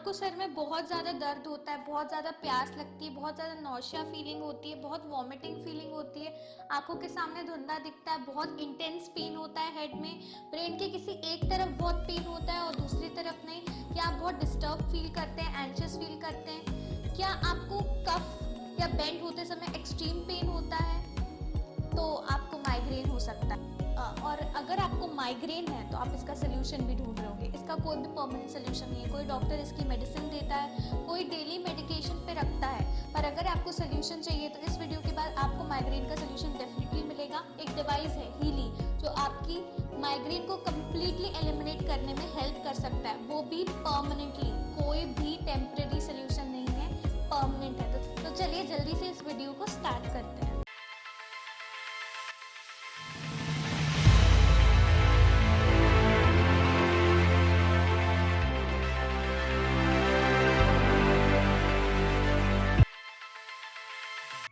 आपको सर में बहुत ज़्यादा दर्द होता है, बहुत ज़्यादा प्यास लगती है, बहुत ज़्यादा नौशिया फीलिंग होती है, बहुत वॉमिटिंग फीलिंग होती है, आंखों के सामने धुंधला दिखता है, बहुत इंटेंस पेन होता है हेड में, ब्रेन के किसी एक तरफ बहुत पेन होता है और दूसरी तरफ नहीं, क्या आप बहुत डिस्टर्ब फील करते हैं, एंशियस फील करते हैं, क्या आपको कफ या बेंड होते समय एक्सट्रीम पेन होता है, तो आपको माइग्रेन हो सकता है। और अगर आपको माइग्रेन है तो आप इसका सोल्यूशन भी ढूंढ रहे होंगे। इसका कोई भी परमानेंट सोल्यूशन नहीं है, कोई डॉक्टर इसकी मेडिसिन देता है, कोई डेली मेडिकेशन पे रखता है, पर अगर आपको सोल्यूशन चाहिए तो इस वीडियो के बाद आपको माइग्रेन का सोल्यूशन डेफिनेटली मिलेगा। एक डिवाइस है हीली, जो आपकी माइग्रेन को कम्प्लीटली एलिमिनेट करने में हेल्प कर सकता है, वो भी परमानेंटली। कोई भी टेम्परेरी सोल्यूशन नहीं है, परमानेंट है। तो चलिए जल्दी से इस वीडियो को स्टार्ट करते हैं।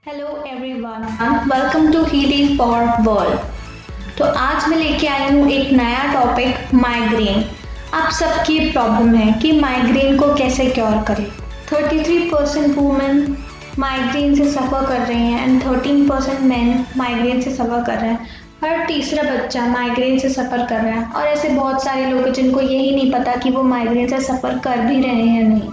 Hello everyone, welcome to healing for world. तो आज मैं लेके आई हूँ एक नया टॉपिक, माइग्रेन। आप सबकी प्रॉब्लम है कि माइग्रेन को कैसे क्योर करें। 33% वुमेन माइग्रेन से सफ़र कर रही हैं एंड 13% मेन माइग्रेन से सफ़र कर रहे हैं। हर तीसरा बच्चा माइग्रेन से सफ़र कर रहा है और ऐसे बहुत सारे लोग हैं जिनको यही नहीं पता कि वो माइग्रेन से सफ़र कर भी रहे हैं या नहीं।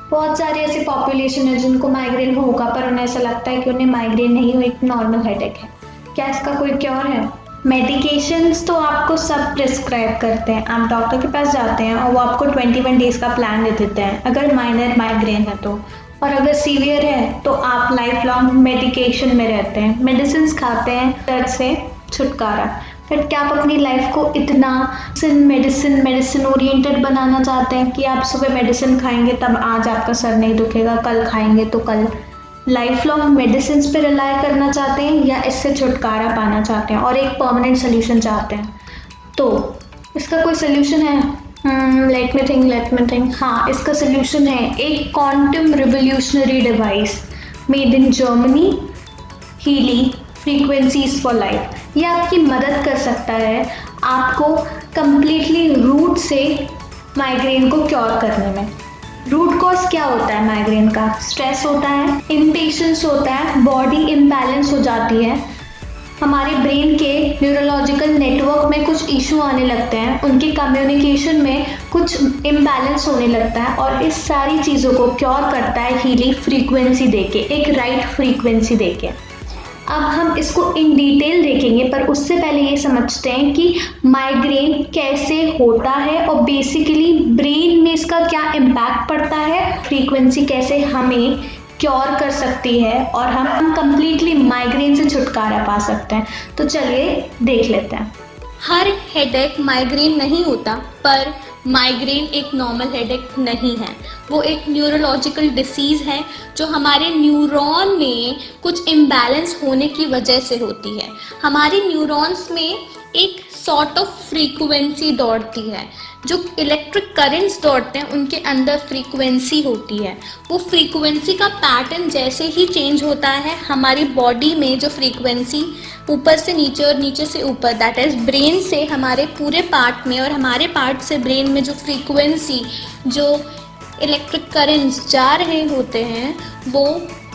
बहुत सारी ऐसी पॉपुलेशन है जिनको माइग्रेन होगा पर उन्हें ऐसा लगता है कि उन्हें माइग्रेन नहीं हो, एक नॉर्मल हेडेक है। क्या इसका कोई क्योर है? मेडिकेशंस तो आपको सब प्रिस्क्राइब करते हैं, आप डॉक्टर के पास जाते हैं और वो आपको 21 डेज का प्लान दे देते हैं अगर माइनर माइग्रेन है तो, और अगर सीवियर है तो आप लाइफ लॉन्ग मेडिकेशन में रहते हैं, मेडिसिन खाते हैं दर्द से छुटकारा। बट क्या आप अपनी लाइफ को इतना मेडिसिन ओरिएंटेड बनाना चाहते हैं कि आप सुबह मेडिसिन खाएंगे तब आज आपका सर नहीं दुखेगा, कल खाएंगे तो कल? लाइफ लॉन्ग मेडिसिन पे रिलाय करना चाहते हैं या इससे छुटकारा पाना चाहते हैं और एक परमानेंट सोल्यूशन चाहते हैं? तो इसका कोई सोल्यूशन है? Let me think. हाँ, इसका सोल्यूशन है एक quantum revolutionary device made in Germany, Healy frequencies for life. ये आपकी मदद कर सकता है आपको कंप्लीटली रूट से माइग्रेन को क्योर करने में। रूट कॉज क्या होता है माइग्रेन का? स्ट्रेस होता है, इम्पेशेंस होता है, बॉडी इम्बैलेंस हो जाती है, हमारे ब्रेन के न्यूरोलॉजिकल नेटवर्क में कुछ इशू आने लगते हैं, उनके कम्युनिकेशन में कुछ इम्बैलेंस होने लगता है, और इस सारी चीज़ों को क्योर करता है हीलिंग फ्रीक्वेंसी देके, एक राइट फ्रीक्वेंसी देके। अब हम इसको इन डिटेल देखेंगे, पर उससे पहले ये समझते हैं कि माइग्रेन कैसे होता है और बेसिकली ब्रेन में इसका क्या इम्पैक्ट पड़ता है, फ्रीक्वेंसी कैसे हमें क्योर कर सकती है और हम कंप्लीटली माइग्रेन से छुटकारा पा सकते हैं। तो चलिए देख लेते हैं। हर हेडेक माइग्रेन नहीं होता, पर माइग्रेन एक नॉर्मल हेडेक नहीं है। वो एक न्यूरोलॉजिकल डिसीज़ है जो हमारे न्यूरॉन में कुछ इम्बैलेंस होने की वजह से होती है। हमारे न्यूरॉन्स में एक सॉर्ट ऑफ फ्रीक्वेंसी दौड़ती है, जो इलेक्ट्रिक करंट्स दौड़ते हैं उनके अंदर फ्रीक्वेंसी होती है। वो फ्रीक्वेंसी का पैटर्न जैसे ही चेंज होता है, हमारी बॉडी में जो फ्रीक्वेंसी ऊपर से नीचे और नीचे से ऊपर, दैट इज़ ब्रेन से हमारे पूरे पार्ट में और हमारे पार्ट से ब्रेन में जो फ्रीक्वेंसी, जो इलेक्ट्रिक करंट्स जा रहे होते हैं, वो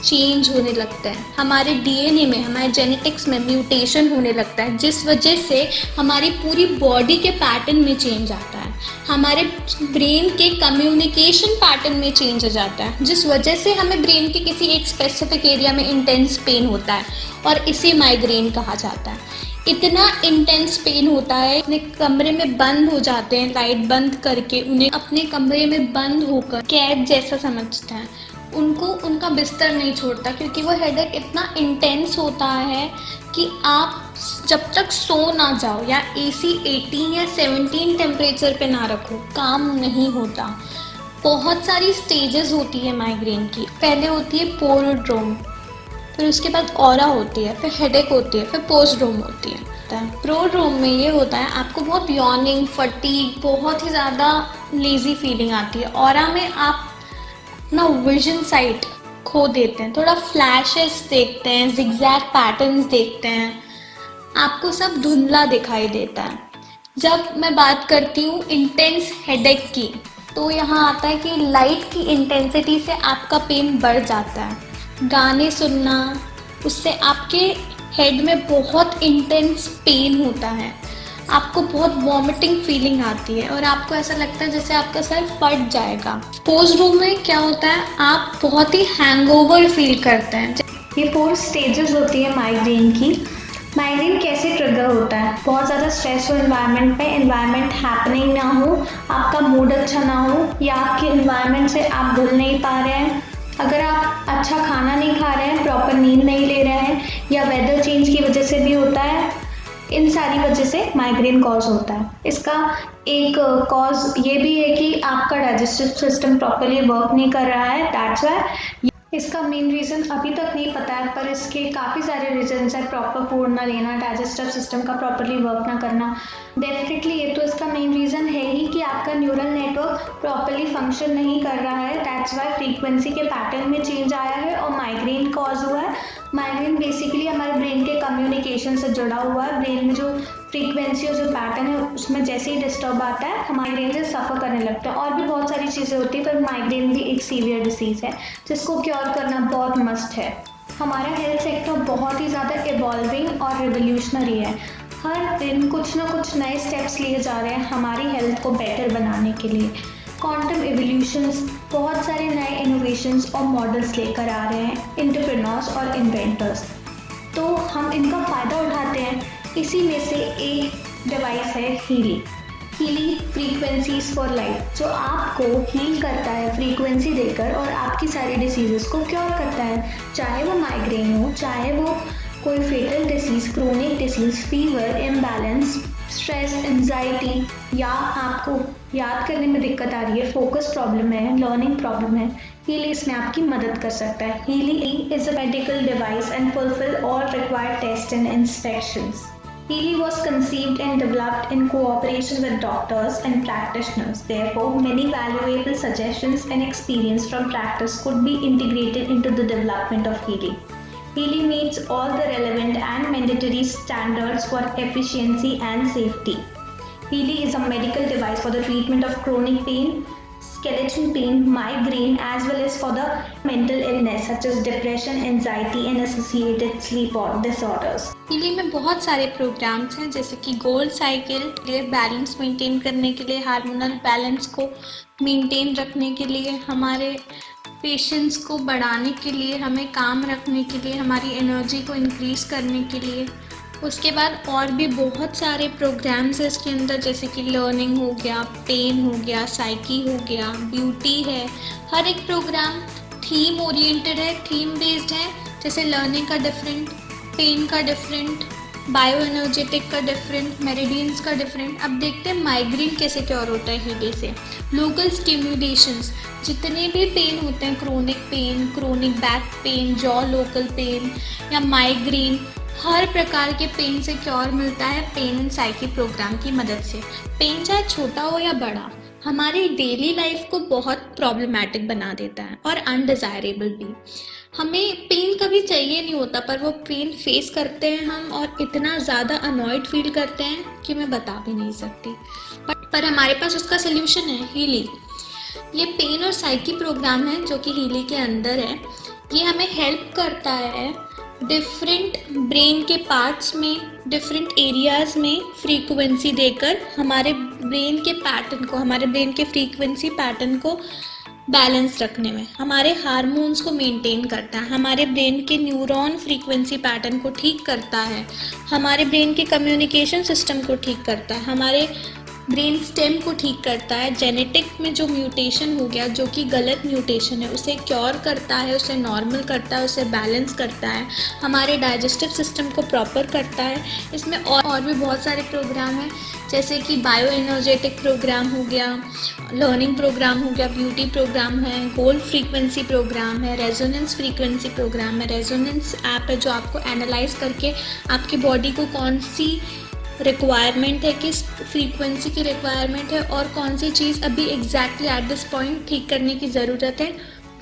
चेंज होने लगता है। हमारे डीएनए में, हमारे जेनेटिक्स में म्यूटेशन होने लगता है, जिस वजह से हमारी पूरी बॉडी के पैटर्न में चेंज आता है, हमारे ब्रेन के कम्युनिकेशन पैटर्न में चेंज हो जाता है, जिस वजह से हमें ब्रेन के किसी एक स्पेसिफिक एरिया में इंटेंस पेन होता है और इसे माइग्रेन कहा जाता है। इतना इंटेंस पेन होता है, अपने कमरे में बंद हो जाते हैं, लाइट बंद करके उन्हें अपने कमरे में बंद होकर कैद जैसा समझते हैं, उनको उनका बिस्तर नहीं छोड़ता, क्योंकि वो हेडेक इतना इंटेंस होता है कि आप जब तक सो ना जाओ या एसी 18 या 17 टेम्परेचर पे ना रखो, काम नहीं होता। बहुत सारी स्टेजेस होती है माइग्रेन की। पहले होती है प्रोड्रोम, फिर उसके बाद ऑरा होती है, फिर हेडेक होती है, फिर पोस्ट्रोम होती है। प्रोड्रोम में ये होता है आपको बहुत यॉर्निंग, फटीग, बहुत ही ज़्यादा लेजी फीलिंग आती है। ऑरा में आप अपना विजन साइट खो देते हैं, थोड़ा फ्लैशेस देखते हैं, जिगजैग पैटर्न्स देखते हैं, आपको सब धुंधला दिखाई देता है। जब मैं बात करती हूँ इंटेंस हेडेक की, तो यहाँ आता है कि लाइट की इंटेंसिटी से आपका पेन बढ़ जाता है। गाने सुनना, उससे आपके हेड में बहुत इंटेंस पेन होता है, आपको बहुत वॉमिटिंग फीलिंग आती है और आपको ऐसा लगता है जैसे आपका सर फट जाएगा। पोज रूम में क्या होता है, आप बहुत ही हैंगओवर फील करते हैं। ये 4 स्टेजेस होती है माइग्रेन की। माइग्रेन कैसे ट्रिगर होता है? बहुत ज़्यादा स्ट्रेस हो एनवायरनमेंट में, एनवायरनमेंट हैपनिंग ना हो, आपका मूड अच्छा ना हो, या आपके एनवायरनमेंट से आप घुल नहीं पा रहे हैं, अगर आप अच्छा खाना नहीं खा रहे हैं, प्रॉपर नींद नहीं ले रहे हैं, या वेदर चेंज की वजह से भी होता है। इन सारी वजह से माइग्रेन कॉज होता है। इसका एक कॉज ये भी है कि आपका डाइजेस्टिव सिस्टम प्रॉपरली वर्क नहीं कर रहा है, दैट्स व्हाई। इसका मेन रीज़न अभी तक नहीं पता है, पर इसके काफ़ी सारे रीजंस है। प्रॉपर फूड ना लेना, डाइजेस्टिव सिस्टम का प्रॉपरली वर्क ना करना, डेफिनेटली ये तो इसका मेन रीज़न है ही कि आपका न्यूरल नेटवर्क प्रॉपरली फंक्शन नहीं कर रहा है, दैट्स वाई फ्रीक्वेंसी के पैटर्न में चेंज आया है और माइग्रेन कॉज हुआ है। माइग्रेन बेसिकली हमारे ब्रेन के कम्युनिकेशन से जुड़ा हुआ है। ब्रेन में जो फ्रीक्वेंसी और जो पैटर्न है उसमें जैसे ही डिस्टर्ब आता है, हम माइग्रेन से सफ़र करने लगते हैं। और भी बहुत सारी चीज़ें होती है, पर माइग्रेन भी एक सीवियर डिसीज़ है जिसको क्योर करना बहुत मस्ट है। हमारा हेल्थ सेक्टर बहुत ही ज़्यादा इवॉल्विंग और रिवोल्यूशनरी है। हर दिन कुछ ना कुछ नए स्टेप्स लिए जा रहे हैं हमारी हेल्थ को बेटर बनाने के लिए। क्वांटम एवोल्यूशंस, बहुत सारे नए इनोवेशंस और मॉडल्स लेकर आ रहे हैं एंटरप्रेन्योर्स और इन्वेंटर्स, तो हम इनका फ़ायदा उठाते हैं। इसी में से एक डिवाइस है हीली फ्रीक्वेंसीज फॉर लाइफ, जो आपको हील करता है फ्रीक्वेंसी देकर और आपकी सारी डिसीजेस को क्योर करता है, चाहे वो माइग्रेन हो, चाहे वो कोई fatal disease, chronic disease, fever, imbalance, stress, anxiety, या आपको याद करने में दिक्कत आ रही है, फोकस प्रॉब्लम है, लर्निंग प्रॉब्लम है, हीली इसमें आपकी मदद कर सकता है। Healy is a medical device and fulfil all required test and inspections. Healy was conceived and developed in cooperation with doctors and practitioners. Therefore, many valuable suggestions and experience from practice could be integrated into the development of Healy. Healy meets all the relevant and mandatory standards for efficiency and safety. Healy is a medical device for the treatment of chronic pain, skeletal pain, migraine, as well as for the mental illness such as depression, anxiety and associated sleep disorders. Healy में बहुत सारे programmes हैं, जैसे कि gold cycle, balance maintain करने के लिए, hormonal balance को मेंटेन रखने के लिए, हमारे पेशेंस को बढ़ाने के लिए, हमें काम रखने के लिए, हमारी एनर्जी को इंक्रीज़ करने के लिए। उसके बाद और भी बहुत सारे प्रोग्राम्स हैं इसके अंदर, जैसे कि लर्निंग हो गया, पेन हो गया, साइकी हो गया, ब्यूटी है। हर एक प्रोग्राम थीम ओरिएंटेड है, थीम बेस्ड है, जैसे लर्निंग का डिफरेंट, पेन का डिफरेंट, बायो एनर्जेटिक का डिफरेंट, मेरिडियंस का डिफरेंट। अब देखते हैं माइग्रेन कैसे क्योर होता है हीली से। लोकल स्टिम्युलेशंस, जितने भी पेन होते हैं, chronic pain, chronic back pain, jaw local pain या माइग्रेन, हर प्रकार के पेन से क्योर मिलता है पेन एंड साइकी प्रोग्राम की मदद से। पेन चाहे छोटा हो या बड़ा, हमारी डेली लाइफ को बहुत प्रॉब्लमैटिक बना देता है और अनडिज़ायरेबल भी। हमें पेन कभी चाहिए नहीं होता, पर वो पेन फेस करते हैं हम और इतना ज़्यादा अनॉयड फील करते हैं कि मैं बता भी नहीं सकती। पर हमारे पास उसका सल्यूशन है, हीली। ये पेन और साइकी प्रोग्राम है जो कि हीली के अंदर है। ये हमें हेल्प करता है डिफरेंट ब्रेन के पार्ट्स में, डिफरेंट एरियाज़ में फ्रीक्वेंसी देकर हमारे ब्रेन के पैटर्न को, हमारे ब्रेन के फ्रीक्वेंसी पैटर्न को बैलेंस रखने में, हमारे हार्मोन्स को मेंटेन करता है, हमारे ब्रेन के न्यूरॉन फ्रीक्वेंसी पैटर्न को ठीक करता है, हमारे ब्रेन के कम्युनिकेशन सिस्टम को ठीक करता है, हमारे ब्रेन स्टेम को ठीक करता है, जेनेटिक में जो म्यूटेशन हो गया, जो कि गलत म्यूटेशन है, उसे क्योर करता है, उसे नॉर्मल करता है, उसे बैलेंस करता है, हमारे डाइजेस्टिव सिस्टम को प्रॉपर करता है। इसमें और भी बहुत सारे प्रोग्राम हैं, जैसे कि बायो एनर्जेटिक प्रोग्राम हो गया, लर्निंग प्रोग्राम हो गया, ब्यूटी प्रोग्राम है, गोल्ड फ्रीक्वेंसी प्रोग्राम है, रेजोनेंस फ्रीक्वेंसी प्रोग्राम है। रेजोनेंस ऐप है जो आपको एनालाइज करके आपकी बॉडी को कौन सी रिक्वायरमेंट है, किस फ्रीक्वेंसी की रिक्वायरमेंट है और कौन सी चीज़ अभी एग्जैक्टली एट दिस पॉइंट ठीक करने की ज़रूरत है,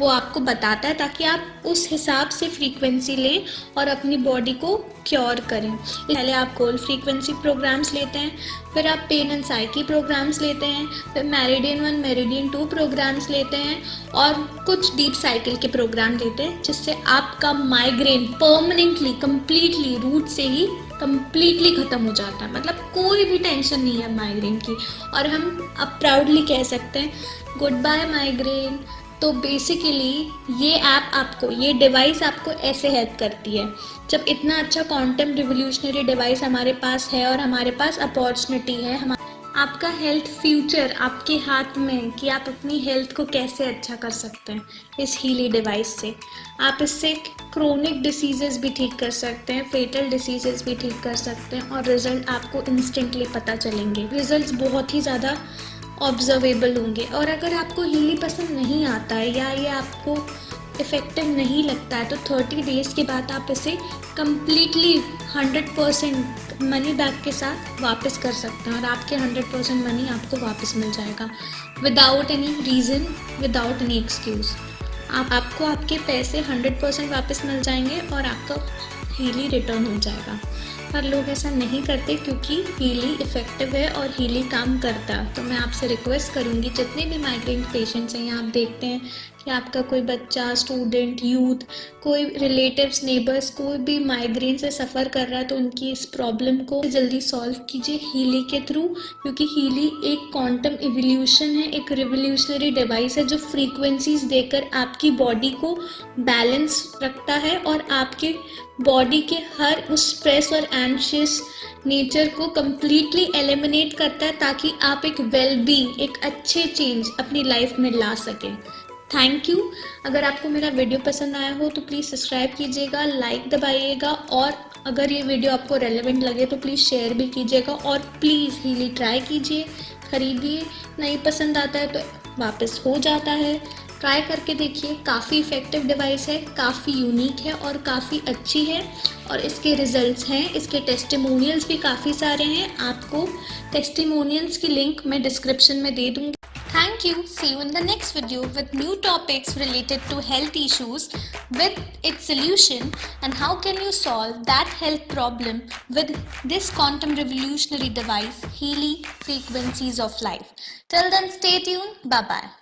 वो आपको बताता है ताकि आप उस हिसाब से फ्रीक्वेंसी लें और अपनी बॉडी को क्योर करें। पहले आप कोल्ड फ्रीक्वेंसी प्रोग्राम्स लेते हैं, फिर आप पेन एंड साइकी प्रोग्राम्स लेते हैं, फिर मेरिडियन 1 मेरिडियन 2 प्रोग्राम्स लेते हैं और कुछ डीप साइकिल के प्रोग्राम लेते हैं, जिससे आपका माइग्रेन परमानेंटली कंप्लीटली रूट से ही कंप्लीटली ख़त्म हो जाता है। मतलब कोई भी टेंशन नहीं है माइग्रेन की, और हम अब प्राउडली कह सकते हैं गुड बाय माइग्रेन। तो बेसिकली ये ऐप आपको, ये डिवाइस आपको ऐसे हेल्प करती है। जब इतना अच्छा क्वांटम रिवोल्यूशनरी डिवाइस हमारे पास है और हमारे पास अपॉर्चुनिटी है, आपका हेल्थ फ्यूचर आपके हाथ में कि आप अपनी हेल्थ को कैसे अच्छा कर सकते हैं इस हीली डिवाइस से। आप इससे क्रोनिक डिसीजेस भी ठीक कर सकते हैं, फेटल डिसीजेस भी ठीक कर सकते हैं, और रिजल्ट आपको इंस्टेंटली पता चलेंगे। रिजल्ट्स बहुत ही ज़्यादा ऑब्जर्वेबल होंगे। और अगर आपको हीली पसंद नहीं आता है या ये आपको इफ़ेक्टिव नहीं लगता है, तो 30 डेज़ के बाद आप इसे कम्प्लीटली 100% मनी बैक के साथ वापस कर सकते हैं, और आपके 100% मनी आपको वापस मिल जाएगा without any reason, without any excuse. आपको आपके पैसे 100% वापस मिल जाएंगे और आपका हीली रिटर्न हो जाएगा। पर लोग ऐसा नहीं करते क्योंकि हीली इफ़ेक्टिव है और हीली काम करता है। तो मैं आपसे रिक्वेस्ट करूँगी, जितने भी माइग्रेन पेशेंट्स हैं, आप देखते हैं कि आपका कोई बच्चा, स्टूडेंट, यूथ, कोई रिलेटिव्स, नेबर्स, कोई भी माइग्रेन से सफ़र कर रहा है, तो उनकी इस प्रॉब्लम को जल्दी सॉल्व कीजिए हीली के थ्रू, क्योंकि हीली एक क्वांटम इवोल्यूशन है, एक रिवोल्यूशनरी डिवाइस है जो फ्रीक्वेंसीज देकर आपकी बॉडी को बैलेंस रखता है और आपके बॉडी के हर उस स्ट्रेस और एंशियस नेचर को कम्प्लीटली एलिमिनेट करता है, ताकि आप एक वेल बीइंग, एक अच्छे चेंज अपनी लाइफ में ला सकें। Thank you. अगर आपको मेरा वीडियो पसंद आया हो तो प्लीज़ सब्सक्राइब कीजिएगा, लाइक दबाइएगा, और अगर ये वीडियो आपको रेलेवेंट लगे तो प्लीज़ शेयर भी कीजिएगा, और प्लीज़ हीली ट्राई कीजिए, ख़रीदिए। नहीं पसंद आता है तो वापस हो जाता है, ट्राई करके देखिए। काफ़ी इफ़ेक्टिव डिवाइस है, काफ़ी यूनिक है और काफ़ी अच्छी है, और इसके रिजल्ट्स हैं, इसके टेस्टिमोनियल्स भी काफ़ी सारे हैं। आपको टेस्टिमोनियल्स की लिंक मैं डिस्क्रिप्शन में दे दूँगी। Thank you. See you in the next video with new topics related to health issues with its solution and how can you solve that health problem with this quantum revolutionary device, Healy Frequencies of Life. Till then, stay tuned. Bye bye.